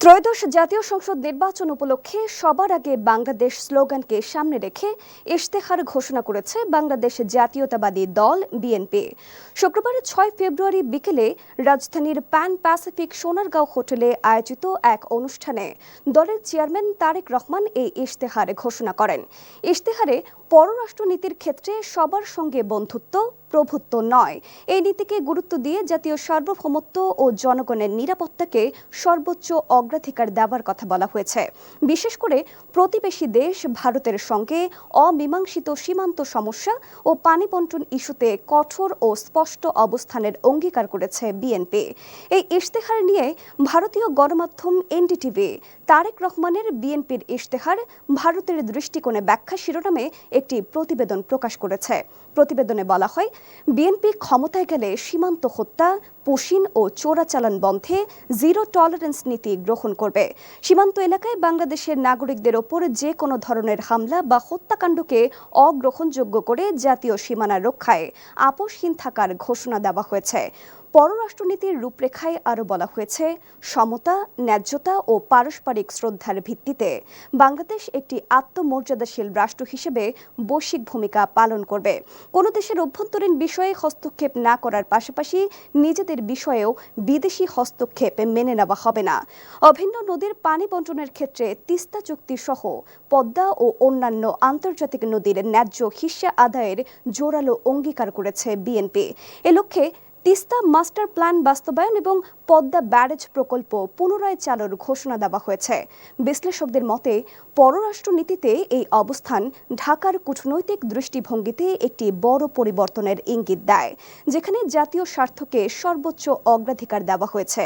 ত্রয়োদশ জাতীয় সংসদ নির্বাচন উপলক্ষে সবার আগে বাংলাদেশ স্লোগানকে সামনে রেখে ইশতেহার ঘোষণা করেছে বাংলাদেশ জাতীয়তাবাদী দল বিএনপি। শুক্রবার ৬ ফেব্রুয়ারি বিকেলে রাজধানীর প্যান প্যাসিফিক সোনারগাঁও হোটেলে আয়োজিত এক অনুষ্ঠানে দলের চেয়ারম্যান তারেক রহমান এই ইশতেহার ঘোষণা করেন। ইশতেহারে পররাষ্ট্রনীতির ক্ষেত্রে সবার সঙ্গে বন্ধুত্ব, প্রভুত্ব নয়, এই নীতিকে গুরুত্ব দিয়ে জাতীয় সার্বভৌমত্ব ও জনগণের নিরাপত্তাকে সর্বোচ্চ অগ্রাধিকার দেওয়ার কথা বলা হয়েছে। বিশেষ করে প্রতিবেশী দেশ ভারতের সঙ্গে অমীমাংসিত সীমান্ত সমস্যা ও পানি বণ্টন ইস্যুতে কঠোর ও স্পষ্ট অবস্থানের অঙ্গীকার করেছে বিএনপি। এই ইশতেহার নিয়ে ভারতীয় গণমাধ্যম এনডিটিভি তারেক রহমানের বিএনপির ইশতেহার ভারতের দৃষ্টিকোণে ব্যাখ্যা শিরোনামে একটি প্রতিবেদন প্রকাশ করেছে। প্রতিবেদনে বলা হয়, বিএনপি ক্ষমতায় গেলে সীমান্ত হত্যা, পুশিন ও চোরাচালান বন্ধে জিরো টলারেন্স নীতি গ্রহণ করবে। সীমান্ত এলাকায় বাংলাদেশের নাগরিকদের ওপর যে কোনো ধরনের হামলা বা হত্যাকাণ্ডকে অগ্রহণযোগ্য করে জাতীয় সীমানা রক্ষায় আপোষহীন থাকার ঘোষণা দেওয়া হয়েছে। পররাষ্ট্রনীতির রূপরেখায় আরও বলা হয়েছে, সমতা, ন্যায্যতা ও পারস্পরিক শ্রদ্ধার ভিত্তিতে বাংলাদেশ একটি আত্মমর্যাদাশীল রাষ্ট্র হিসেবে বৈশ্বিক ভূমিকা পালন করবে। কোনো দেশের অভ্যন্তরীণ বিষয়ে হস্তক্ষেপ না করার পাশাপাশি নিজেদের বিষয়েও বিদেশি হস্তক্ষেপ মেনে নেওয়া হবে না। অভিন্ন নদীর পানি বণ্টনের ক্ষেত্রে তিস্তা চুক্তি সহ পদ্মা ও অন্যান্য আন্তর্জাতিক নদীর ন্যায্য হিস্সা আদায়ের জোরালো অঙ্গীকার করেছে বিএনপি। এ লক্ষ্যে তিস্তা মাস্টার প্ল্যান বাস্তবায়ন এবং পদ্মা ব্যারেজ প্রকল্প পুনরায় চালুর ঘোষণা দেওয়া হয়েছে। বিশ্লেষকদের মতে, পররাষ্ট্রনীতিতে এই অবস্থান ঢাকার কূটনৈতিক দৃষ্টিভঙ্গিতে একটি বড় পরিবর্তনের ইঙ্গিত দেয়, যেখানে জাতীয় স্বার্থকে সর্বোচ্চ অগ্রাধিকার দেওয়া হয়েছে।